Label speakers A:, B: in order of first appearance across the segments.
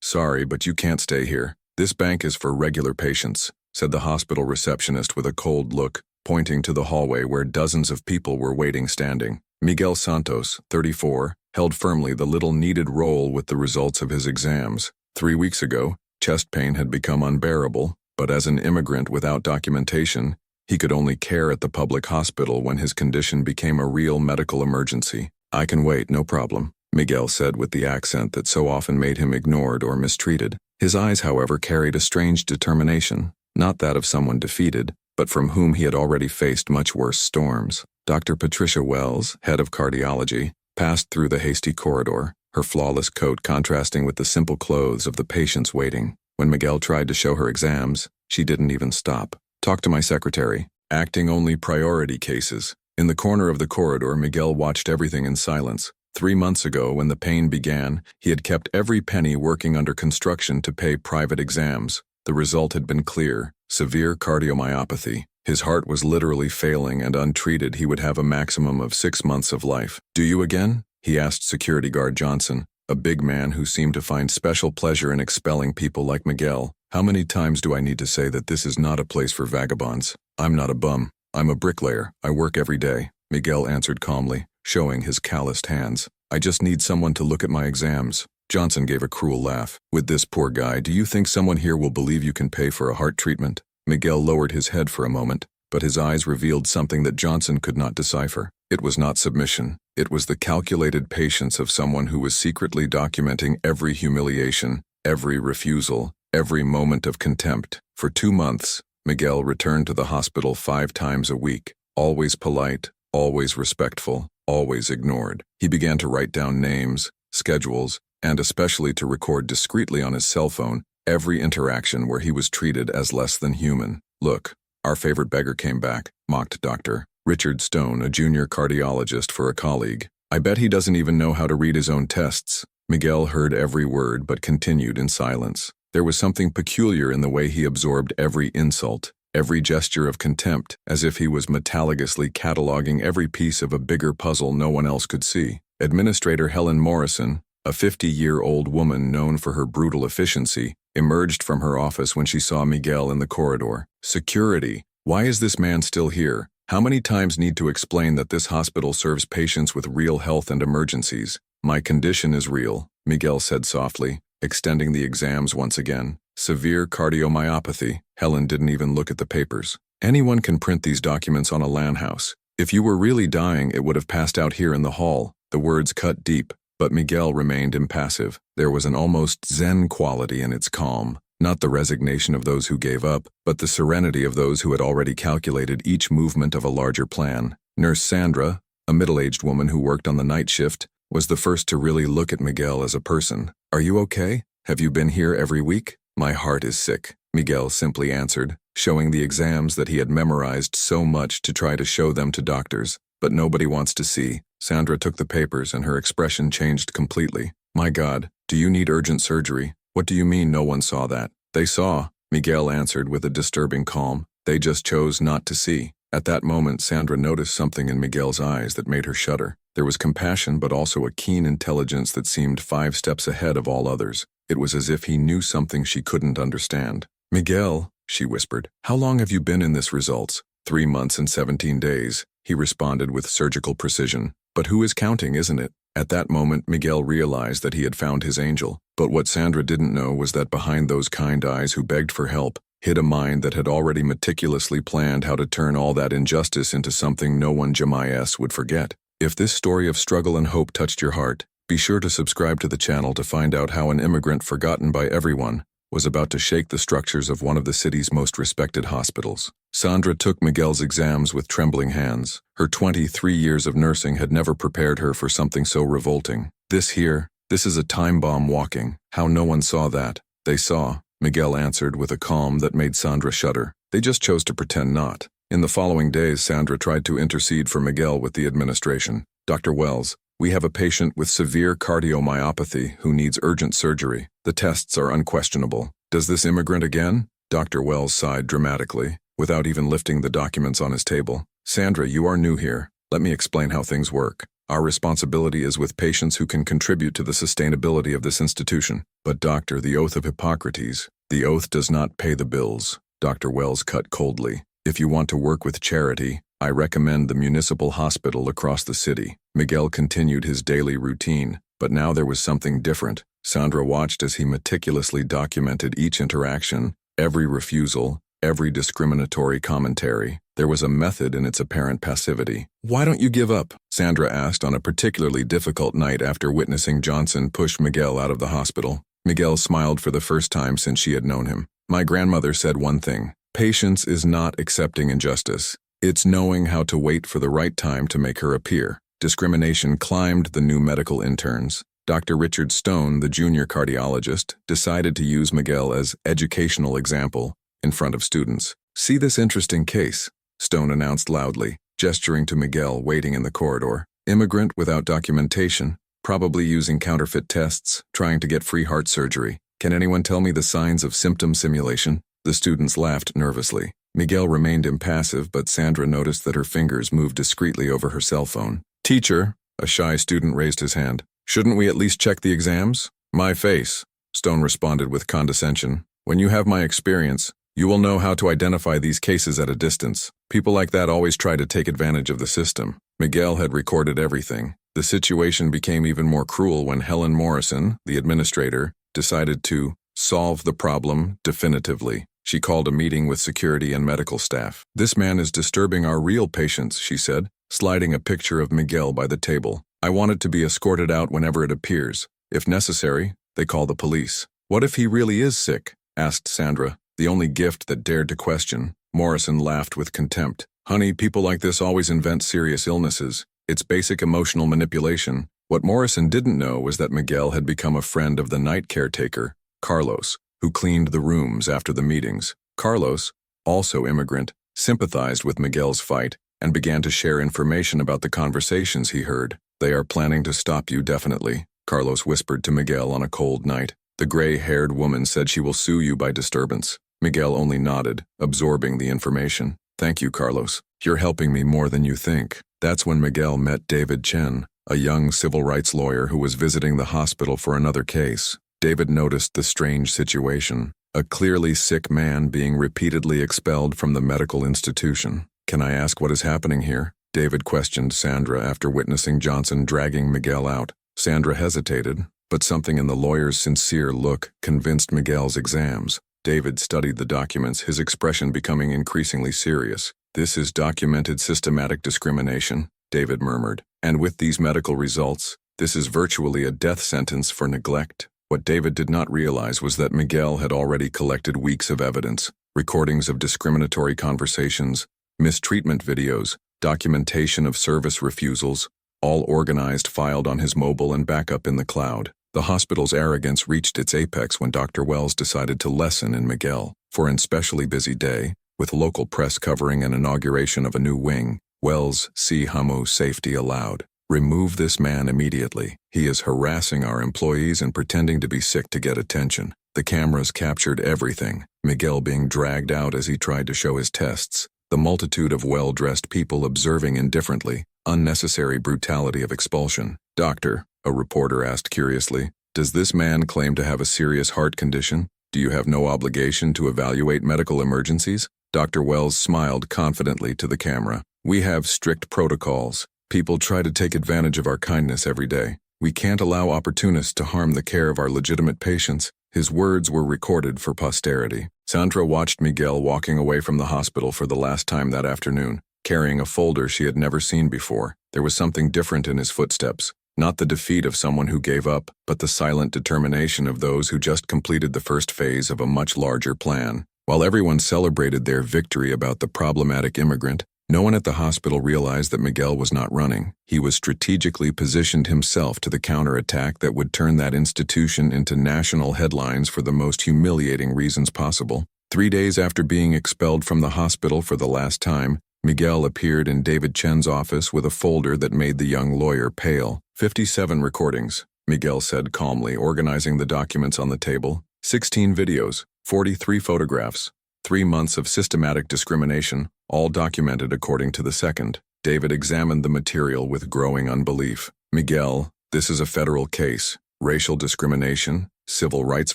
A: "Sorry, but you can't stay here. This bank is for regular patients," said the hospital receptionist with a cold look, pointing to the hallway where dozens of people were waiting standing. Miguel Santos, 34, held firmly the little kneaded roll with the results of his exams. 3 weeks ago, chest pain had become unbearable, but as an immigrant without documentation, he could only care at the public hospital when his condition became a real medical emergency. "I can wait, no problem," Miguel said with the accent that so often made him ignored or mistreated. His eyes, however, carried a strange determination, not that of someone defeated, but from whom he had already faced much worse storms. Dr. Patricia Wells, head of cardiology, passed through the hasty corridor, her flawless coat contrasting with the simple clothes of the patients waiting. When Miguel tried to show her exams, she didn't even stop. "Talk to my secretary. Acting only priority cases." In the corner of the corridor, Miguel watched everything in silence. 3 months ago, when the pain began, he had kept every penny working under construction to pay private exams. The result had been clear: severe cardiomyopathy. His heart was literally failing, and untreated he would have a maximum of 6 months of life. "Do you again?" he asked security guard Johnson, a big man who seemed to find special pleasure in expelling people like Miguel. "How many times do I need to say that this is not a place for vagabonds? I'm not a bum. I'm a bricklayer. I work every day," Miguel answered calmly, showing his calloused hands. "I just need someone to look at my exams." Johnson gave a cruel laugh. "With this poor guy, do you think someone here will believe you can pay for a heart treatment?" Miguel lowered his head for a moment, but his eyes revealed something that Johnson could not decipher. It was not submission. It was the calculated patience of someone who was secretly documenting every humiliation, every refusal, every moment of contempt. For 2 months, Miguel returned to the hospital 5 times a week, always polite, always respectful, always ignored. He began to write down names, schedules, and especially to record discreetly on his cell phone every interaction where he was treated as less than human. "Look, our favorite beggar came back," mocked Dr. Richard Stone, a junior cardiologist for a colleague. "I bet he doesn't even know how to read his own tests." Miguel heard every word but continued in silence. There was something peculiar in the way he absorbed every insult, every gesture of contempt, as if he was metalligously cataloging every piece of a bigger puzzle no one else could see. Administrator Helen Morrison, a 50-year-old woman known for her brutal efficiency, emerged from her office when she saw Miguel in the corridor. "Security. Why is this man still here? How many times need to explain that this hospital serves patients with real health and emergencies?" "My condition is real," Miguel said softly, extending the exams once again. "Severe cardiomyopathy." Helen didn't even look at the papers. "Anyone can print these documents on a LAN house. If you were really dying, it would have passed out here in the hall." The words cut deep, but Miguel remained impassive. There was an almost zen quality in its calm, not the resignation of those who gave up, but the serenity of those who had already calculated each movement of a larger plan. Nurse Sandra, a middle-aged woman who worked on the night shift, was the first to really look at Miguel as a person. "Are you okay? Have you been here every week?" "My heart is sick," Miguel simply answered, showing the exams that he had memorized so much to try to show them to doctors. "But nobody wants to see." Sandra took the papers and her expression changed completely. "My God, do you need urgent surgery?" "What do you mean no one saw that?" "They saw," Miguel answered with a disturbing calm. "They just chose not to see." At that moment, Sandra noticed something in Miguel's eyes that made her shudder. There was compassion but also a keen intelligence that seemed 5 steps ahead of all others. It was as if he knew something she couldn't understand. "Miguel," she whispered, "how long have you been in this results?" 3 months and 17 days, he responded with surgical precision. "But who is counting, isn't it?" At that moment, Miguel realized that he had found his angel. But what Sandra didn't know was that behind those kind eyes who begged for help, hid a mind that had already meticulously planned how to turn all that injustice into something no one Jamaias would forget. If this story of struggle and hope touched your heart, be sure to subscribe to the channel to find out how an immigrant forgotten by everyone was about to shake the structures of one of the city's most respected hospitals. Sandra took Miguel's exams with trembling hands. Her 23 years of nursing had never prepared her for something so revolting. This is a time bomb walking. How no one saw that? They saw, Miguel answered with a calm that made Sandra shudder. They just chose to pretend not. In the following days, Sandra tried to intercede for Miguel with the administration. "Dr. Wells, we have a patient with severe cardiomyopathy who needs urgent surgery. The tests are unquestionable. Does this immigrant again?" Dr. Wells sighed dramatically, without even lifting the documents on his table. "Sandra, you are new here. Let me explain how things work. Our responsibility is with patients who can contribute to the sustainability of this institution. But doctor, the oath of Hippocrates, the oath does not pay the bills. Dr. Wells cut coldly. If you want to work with charity, I recommend the municipal hospital across the city. Miguel continued his daily routine, but now there was something different. Sandra watched as he meticulously documented each interaction, every refusal, every discriminatory commentary. There was a method in its apparent passivity. "Why don't you give up?" Sandra asked on a particularly difficult night after witnessing Johnson push Miguel out of the hospital. Miguel smiled for the first time since she had known him. "My grandmother said one thing. Patience is not accepting injustice. It's knowing how to wait for the right time to make her appear." Discrimination climbed the new medical interns. Dr. Richard Stone, the junior cardiologist, decided to use Miguel as educational example in front of students. "See this interesting case," Stone announced loudly, gesturing to Miguel waiting in the corridor. "Immigrant without documentation, probably using counterfeit tests, trying to get free heart surgery. Can anyone tell me the signs of symptom simulation?" The students laughed nervously. Miguel remained impassive, but Sandra noticed that her fingers moved discreetly over her cell phone. "Teacher," a shy student raised his hand, "shouldn't we at least check the exams?" "My face," Stone responded with condescension. "When you have my experience, you will know how to identify these cases at a distance. People like that always try to take advantage of the system." Miguel had recorded everything. The situation became even more cruel when Helen Morrison, the administrator, decided to solve the problem definitively. She called a meeting with security and medical staff. "This man is disturbing our real patients," she said, sliding a picture of Miguel by the table. "I want it to be escorted out whenever it appears. If necessary, they call the police." "What if he really is sick?" asked Sandra, the only gift that dared to question. Morrison laughed with contempt. "Honey, people like this always invent serious illnesses. It's basic emotional manipulation." What Morrison didn't know was that Miguel had become a friend of the night caretaker, Carlos, who cleaned the rooms after the meetings. Carlos, also immigrant, sympathized with Miguel's fight and began to share information about the conversations he heard. "They are planning to stop you definitely," Carlos whispered to Miguel on a cold night. "The gray-haired woman said she will sue you by disturbance." Miguel only nodded, absorbing the information. "Thank you, Carlos. You're helping me more than you think." That's when Miguel met David Chen, a young civil rights lawyer who was visiting the hospital for another case. David noticed the strange situation, a clearly sick man being repeatedly expelled from the medical institution. "Can I ask what is happening here?" David questioned Sandra after witnessing Johnson dragging Miguel out. Sandra hesitated, but something in the lawyer's sincere look convinced Miguel's exams. David studied the documents, his expression becoming increasingly serious. "This is documented systematic discrimination," David murmured. "And with these medical results, this is virtually a death sentence for neglect." What David did not realize was that Miguel had already collected weeks of evidence, recordings of discriminatory conversations, mistreatment videos, documentation of service refusals, all organized, filed on his mobile and backup in the cloud. The hospital's arrogance reached its apex when Dr. Wells decided to lessen in Miguel. For an especially busy day, with local press covering an inauguration of a new wing, Wells, see Hamu safety allowed. "Remove this man immediately. He is harassing our employees and pretending to be sick to get attention." The cameras captured everything, Miguel being dragged out as he tried to show his tests, the multitude of well-dressed people observing indifferently, unnecessary brutality of expulsion. "Doctor," a reporter asked curiously, "does this man claim to have a serious heart condition? Do you have no obligation to evaluate medical emergencies?" Dr. Wells smiled confidently to the camera. "We have strict protocols. People try to take advantage of our kindness every day. We can't allow opportunists to harm the care of our legitimate patients." His words were recorded for posterity. Sandra watched Miguel walking away from the hospital for the last time that afternoon, carrying a folder she had never seen before. There was something different in his footsteps. Not the defeat of someone who gave up, but the silent determination of those who just completed the first phase of a much larger plan. While everyone celebrated their victory about the problematic immigrant, no one at the hospital realized that Miguel was not running. He was strategically positioned himself to the counterattack that would turn that institution into national headlines for the most humiliating reasons possible. 3 days after being expelled from the hospital for the last time, Miguel appeared in David Chen's office with a folder that made the young lawyer pale. 57 recordings, Miguel said calmly, organizing the documents on the table. 16 videos, 43 photographs, 3 months of systematic discrimination, all documented according to the second. David examined the material with growing unbelief. Miguel, this is a federal case. Racial discrimination, civil rights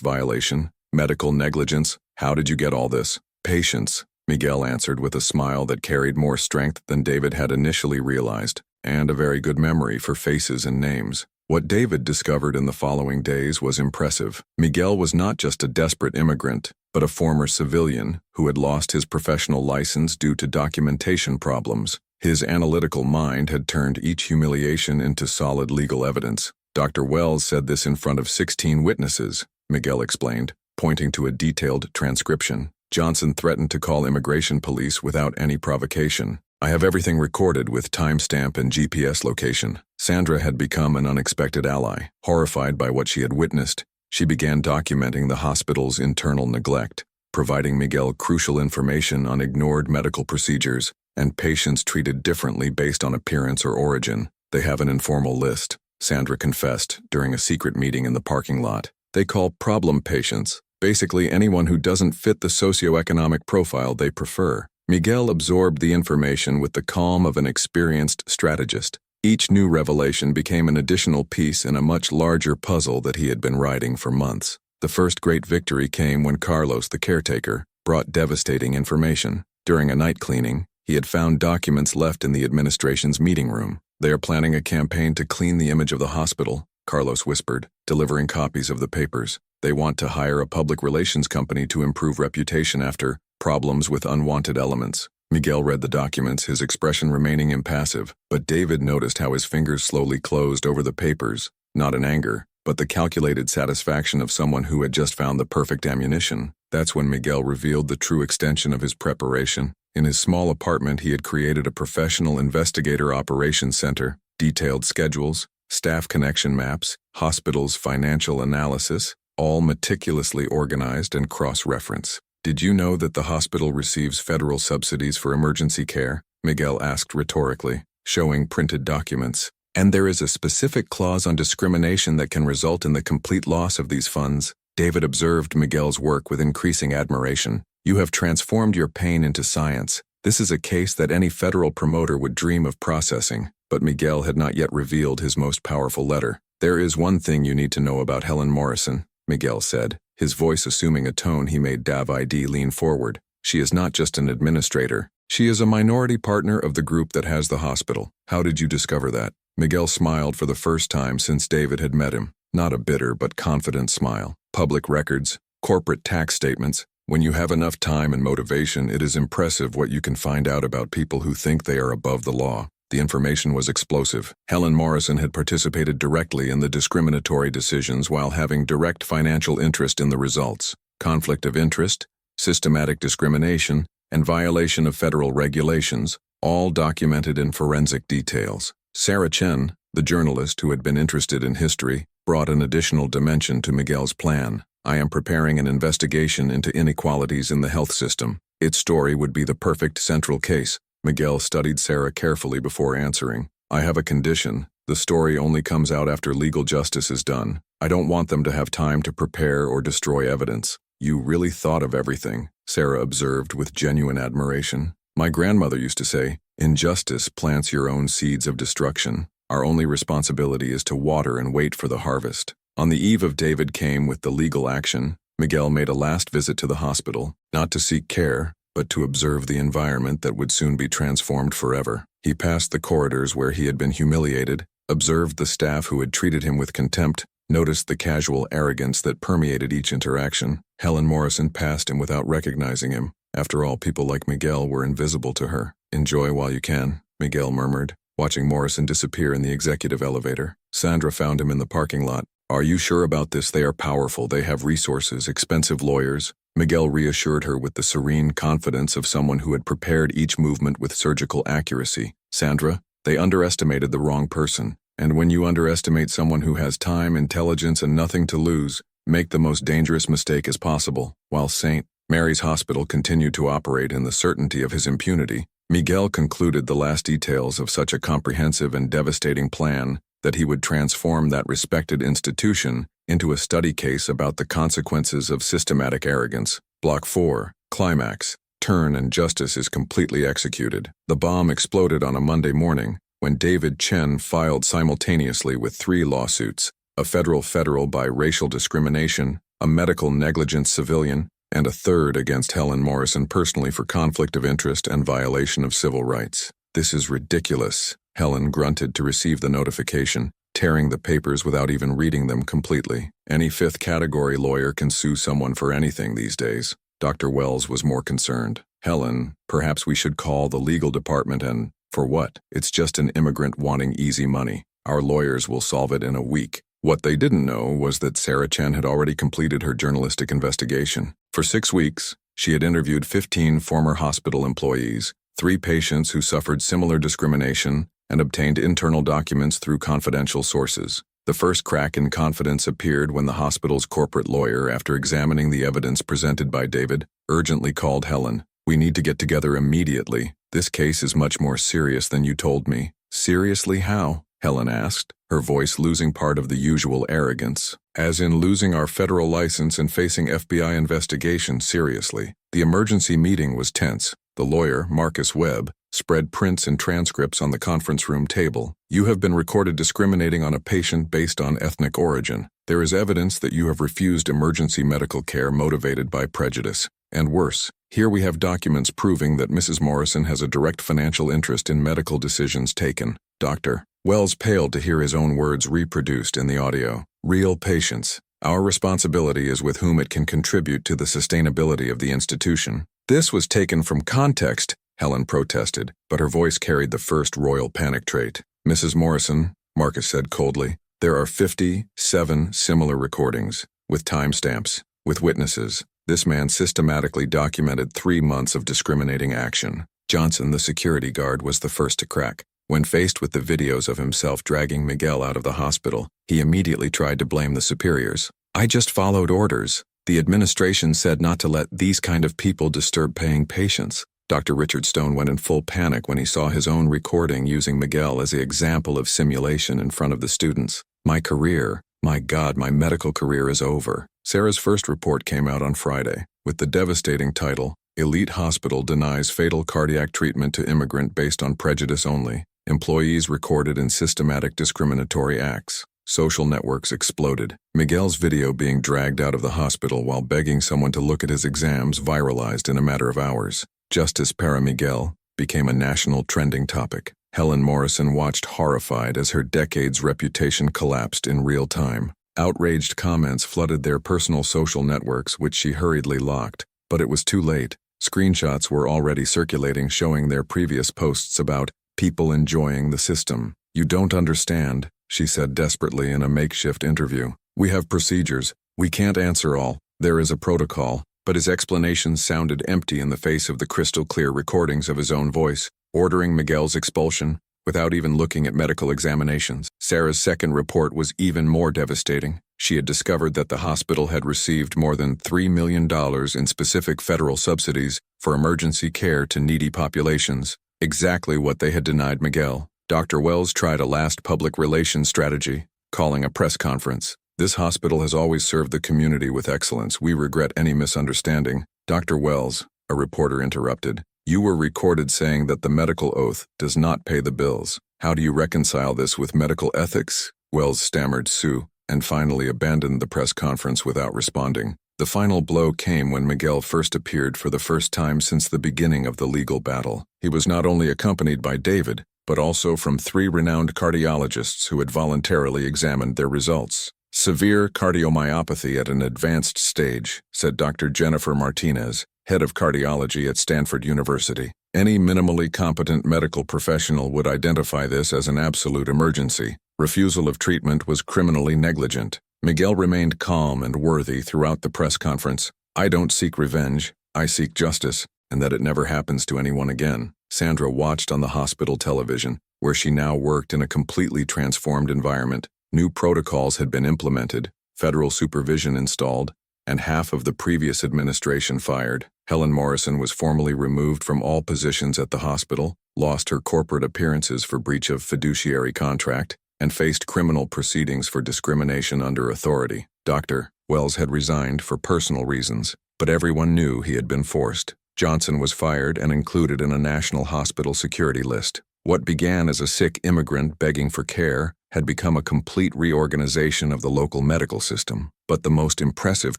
A: violation, medical negligence. How did you get all this? Patience, Miguel answered with a smile that carried more strength than David had initially realized, and a very good memory for faces and names. What David discovered in the following days was impressive. Miguel was not just a desperate immigrant, but a former civilian who had lost his professional license due to documentation problems. His analytical mind had turned each humiliation into solid legal evidence. Dr. Wells said this in front of 16 witnesses, Miguel explained, pointing to a detailed transcription. Johnson threatened to call immigration police without any provocation. I have everything recorded with timestamp and GPS location. Sandra had become an unexpected ally. Horrified by what she had witnessed, she began documenting the hospital's internal neglect, providing Miguel crucial information on ignored medical procedures and patients treated differently based on appearance or origin. They have an informal list, Sandra confessed during a secret meeting in the parking lot. They call problem patients, basically anyone who doesn't fit the socioeconomic profile they prefer. Miguel absorbed the information with the calm of an experienced strategist. Each new revelation became an additional piece in a much larger puzzle that he had been riding for months. The first great victory came when Carlos, the caretaker, brought devastating information. During a night cleaning, he had found documents left in the administration's meeting room. They are planning a campaign to clean the image of the hospital, Carlos whispered, delivering copies of the papers. They want to hire a public relations company to improve reputation after problems with unwanted elements. Miguel read the documents, his expression remaining impassive, but David noticed how his fingers slowly closed over the papers, not in anger, but the calculated satisfaction of someone who had just found the perfect ammunition. That's when Miguel revealed the true extension of his preparation. In his small apartment, he had created a professional investigator operations center, detailed schedules, staff connection maps, hospitals' financial analysis, all meticulously organized and cross-referenced. Did you know that the hospital receives federal subsidies for emergency care? Miguel asked rhetorically, showing printed documents. And there is a specific clause on discrimination that can result in the complete loss of these funds. David observed Miguel's work with increasing admiration. You have transformed your pain into science. This is a case that any federal promoter would dream of processing, but Miguel had not yet revealed his most powerful letter. There is one thing you need to know about Helen Morrison, Miguel said, his voice assuming a tone he made David lean forward. She is not just an administrator. She is a minority partner of the group that has the hospital. How did you discover that? Miguel smiled for the first time since David had met him. Not a bitter but confident smile. Public records, corporate tax statements. When you have enough time and motivation, it is impressive what you can find out about people who think they are above the law. The information was explosive. Helen Morrison had participated directly in the discriminatory decisions while having direct financial interest in the results. Conflict of interest, systematic discrimination, and violation of federal regulations, all documented in forensic details. Sarah Chen, the journalist who had been interested in history, brought an additional dimension to Miguel's plan. I am preparing an investigation into inequalities in the health system. Its story would be the perfect central case. Miguel studied Sarah carefully before answering. I have a condition. The story only comes out after legal justice is done. I don't want them to have time to prepare or destroy evidence. You really thought of everything, Sarah observed with genuine admiration. My grandmother used to say, injustice plants your own seeds of destruction. Our only responsibility is to water and wait for the harvest. On the eve of David came with the legal action, Miguel made a last visit to the hospital, not to seek care, but to observe the environment that would soon be transformed forever. He passed the corridors where he had been humiliated, observed the staff who had treated him with contempt, noticed the casual arrogance that permeated each interaction. Helen Morrison passed him without recognizing him. After all, people like Miguel were invisible to her. Enjoy while you can, Miguel murmured, watching Morrison disappear in the executive elevator. Sandra found him in the parking lot. Are you sure about this? They are powerful. They have resources, expensive lawyers. Miguel reassured her with the serene confidence of someone who had prepared each movement with surgical accuracy. Sandra, they underestimated the wrong person. And when you underestimate someone who has time, intelligence, and nothing to lose, make the most dangerous mistake as possible. While St. Mary's Hospital continued to operate in the certainty of his impunity, Miguel concluded the last details of such a comprehensive and devastating plan that he would transform that respected institution into a study case about the consequences of systematic arrogance. Block 4, Climax. turn and justice is completely executed. The bomb exploded on a Monday morning when David Chen filed simultaneously with 3 lawsuits: a federal by racial discrimination, a medical negligence civilian, and a third against Helen Morrison personally for conflict of interest and violation of civil rights. "This is ridiculous," Helen grunted to receive the notification, tearing the papers without even reading them completely. "Any fifth-category lawyer can sue someone for anything these days." Dr. Wells was more concerned. "Helen, perhaps we should call the legal department and—" "For what? It's just an immigrant wanting easy money. Our lawyers will solve it in a week." What they didn't know was that Sarah Chen had already completed her journalistic investigation. For 6 weeks, she had interviewed 15 former hospital employees, 3 patients who suffered similar discrimination, and obtained internal documents through confidential sources. The first crack in confidence appeared when the hospital's corporate lawyer, after examining the evidence presented by David, urgently called Helen. "We need to get together immediately. This case is much more serious than you told me." "Seriously, how?" Helen asked, her voice losing part of the usual arrogance. "As in losing our federal license and facing FBI investigation seriously." The emergency meeting was tense. The lawyer, Marcus Webb, spread prints and transcripts on the conference room table. "You have been recorded discriminating on a patient based on ethnic origin. There is evidence that you have refused emergency medical care motivated by prejudice. And worse, here we have documents proving that Mrs. Morrison has a direct financial interest in medical decisions taken." Dr. Wells paled to hear his own words reproduced in the audio. "Real patients. Our responsibility is with whom it can contribute to the sustainability of the institution." "This was taken from context," Helen protested, but her voice carried the first royal panic trait. "Mrs. Morrison," Marcus said coldly, "there are 57 similar recordings, with timestamps, with witnesses. This man systematically documented 3 months of discriminating action." Johnson, the security guard, was the first to crack. When faced with the videos of himself dragging Miguel out of the hospital, he immediately tried to blame the superiors. "I just followed orders. The administration said not to let these kind of people disturb paying patients." Dr. Richard Stone went in full panic when he saw his own recording using Miguel as an example of simulation in front of the students. "My career, my God, my medical career is over." Sarah's first report came out on Friday, with the devastating title, "Elite Hospital Denies Fatal Cardiac Treatment to Immigrant Based on Prejudice Only. Employees Recorded in Systematic Discriminatory Acts." Social networks exploded. Miguel's video being dragged out of the hospital while begging someone to look at his exams viralized in a matter of hours. "Justice para Miguel" became a national trending topic. Helen Morrison watched horrified as her decades' reputation collapsed in real time. Outraged comments flooded their personal social networks, which she hurriedly locked. But it was too late. Screenshots were already circulating showing their previous posts about people enjoying the system. "You don't understand," she said desperately in a makeshift interview. "We have procedures. We can't answer all. There is a protocol." But his explanations sounded empty in the face of the crystal-clear recordings of his own voice, ordering Miguel's expulsion without even looking at medical examinations. Sarah's second report was even more devastating. She had discovered that the hospital had received more than $3 million in specific federal subsidies for emergency care to needy populations, exactly what they had denied Miguel. Dr. Wells tried a last public relations strategy, calling a press conference. "This hospital has always served the community with excellence. We regret any misunderstanding." "Dr. Wells," a reporter interrupted, "you were recorded saying that the medical oath does not pay the bills. How do you reconcile this with medical ethics?" Wells stammered "Sue," and finally abandoned the press conference without responding. The final blow came when Miguel first appeared for the first time since the beginning of the legal battle. He was not only accompanied by David, but also from 3 renowned cardiologists who had voluntarily examined their results. "Severe cardiomyopathy at an advanced stage," said Dr. Jennifer Martinez, head of cardiology at Stanford University. "Any minimally competent medical professional would identify this as an absolute emergency. Refusal of treatment was criminally negligent." Miguel remained calm and worthy throughout the press conference. "I don't seek revenge. I seek justice, and that it never happens to anyone again." Sandra watched on the hospital television, where she now worked in a completely transformed environment. New protocols had been implemented, federal supervision installed, and half of the previous administration fired. Helen Morrison was formally removed from all positions at the hospital, lost her corporate appearances for breach of fiduciary contract, and faced criminal proceedings for discrimination under authority. Dr. Wells had resigned for personal reasons, but everyone knew he had been forced. Johnson was fired and included in a national hospital security list. What began as a sick immigrant begging for care had become a complete reorganization of the local medical system. But the most impressive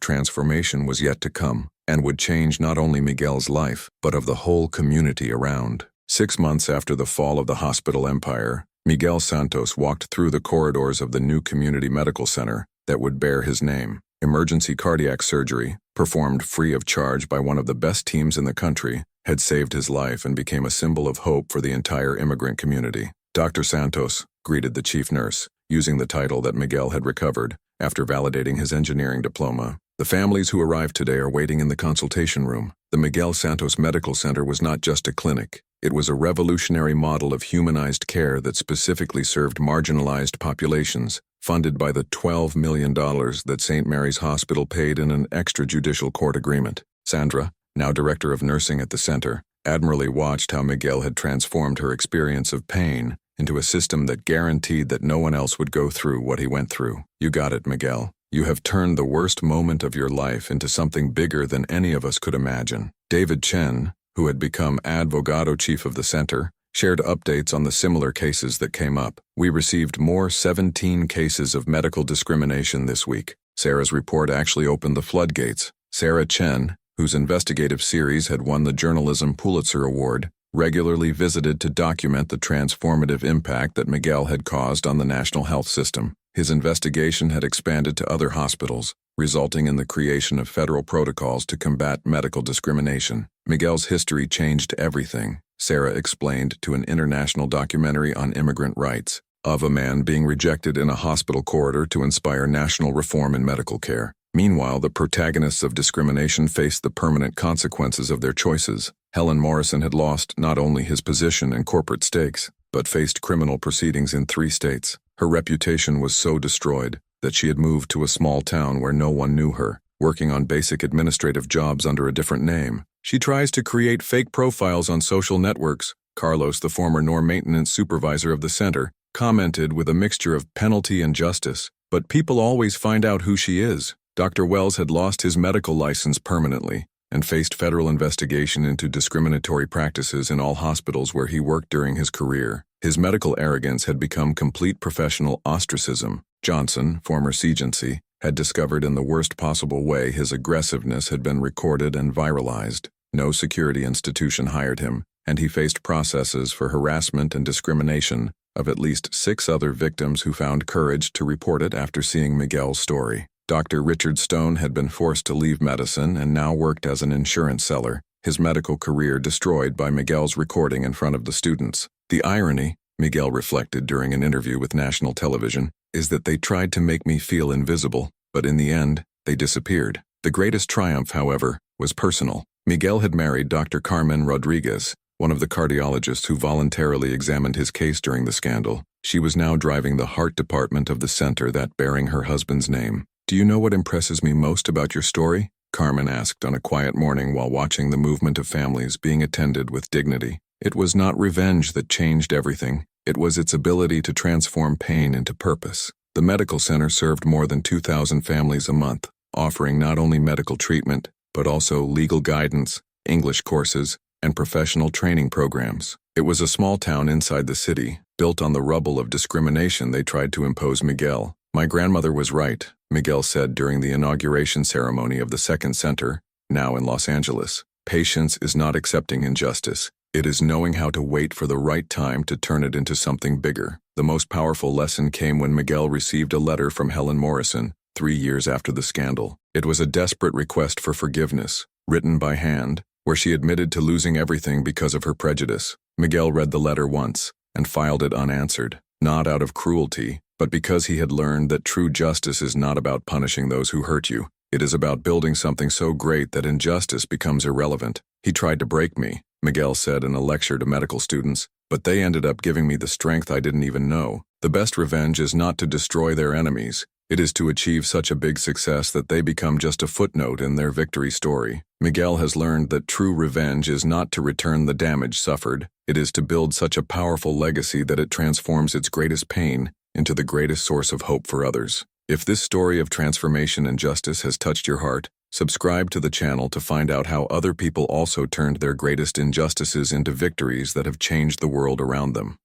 A: transformation was yet to come, and would change not only Miguel's life, but of the whole community around. 6 months after the fall of the hospital empire, Miguel Santos walked through the corridors of the new community medical center that would bear his name. Emergency cardiac surgery, performed free of charge by one of the best teams in the country, had saved his life and became a symbol of hope for the entire immigrant community. Dr. Santos greeted the chief nurse, using the title that Miguel had recovered after validating his engineering diploma. The families who arrived today are waiting in the consultation room. The Miguel Santos Medical Center was not just a clinic. It was a revolutionary model of humanized care that specifically served marginalized populations, funded by the $12 million that St. Mary's Hospital paid in an extrajudicial court agreement. Sandra, now director of nursing at the center, admirably watched how Miguel had transformed her experience of pain into a system that guaranteed that no one else would go through what he went through. You got it, Miguel. You have turned the worst moment of your life into something bigger than any of us could imagine. David Chen, who had become Advogado Chief of the center, shared updates on the similar cases that came up. We received more 17 cases of medical discrimination this week. Sarah's report actually opened the floodgates. Sarah Chen, whose investigative series had won the Journalism Pulitzer Award, regularly visited to document the transformative impact that Miguel had caused on the national health system. His investigation had expanded to other hospitals, resulting in the creation of federal protocols to combat medical discrimination. Miguel's history changed everything, Sarah explained to an international documentary on immigrant rights, of a man being rejected in a hospital corridor to inspire national reform in medical care. Meanwhile, the protagonists of discrimination faced the permanent consequences of their choices. Helen Morrison had lost not only his position and corporate stakes, but faced criminal proceedings in 3 states. Her reputation was so destroyed that she had moved to a small town where no one knew her, working on basic administrative jobs under a different name. She tries to create fake profiles on social networks. Carlos, the former NOR maintenance supervisor of the center, commented with a mixture of penalty and justice. But people always find out who she is. Dr. Wells had lost his medical license permanently and faced federal investigation into discriminatory practices in all hospitals where he worked during his career. His medical arrogance had become complete professional ostracism. Johnson, former Seagency, had discovered in the worst possible way his aggressiveness had been recorded and viralized. No security institution hired him, and he faced processes for harassment and discrimination of at least 6 other victims who found courage to report it after seeing Miguel's story. Dr. Richard Stone had been forced to leave medicine and now worked as an insurance seller, his medical career destroyed by Miguel's recording in front of the students. The irony, Miguel reflected during an interview with national television, is that they tried to make me feel invisible, but in the end, they disappeared. The greatest triumph, however, was personal. Miguel had married Dr. Carmen Rodriguez, one of the cardiologists who voluntarily examined his case during the scandal. She was now driving the heart department of the center that bearing her husband's name. "Do you know what impresses me most about your story?" Carmen asked on a quiet morning while watching the movement of families being attended with dignity. It was not revenge that changed everything. It was its ability to transform pain into purpose. The medical center served more than 2,000 families a month, offering not only medical treatment, but also legal guidance, English courses, and professional training programs. It was a small town inside the city, built on the rubble of discrimination they tried to impose Miguel. "My grandmother was right," Miguel said during the inauguration ceremony of the second center, now in Los Angeles. "Patience is not accepting injustice. It is knowing how to wait for the right time to turn it into something bigger." The most powerful lesson came when Miguel received a letter from Helen Morrison, 3 years after the scandal. It was a desperate request for forgiveness, written by hand, where she admitted to losing everything because of her prejudice. Miguel read the letter once and filed it unanswered, not out of cruelty, but because he had learned that true justice is not about punishing those who hurt you. It is about building something so great that injustice becomes irrelevant. "He tried to break me," Miguel said in a lecture to medical students, "but they ended up giving me the strength I didn't even know." The best revenge is not to destroy their enemies. It is to achieve such a big success that they become just a footnote in their victory story. Miguel has learned that true revenge is not to return the damage suffered. It is to build such a powerful legacy that it transforms its greatest pain into the greatest source of hope for others. If this story of transformation and justice has touched your heart, Subscribe to the channel to find out how other people also turned their greatest injustices into victories that have changed the world around them.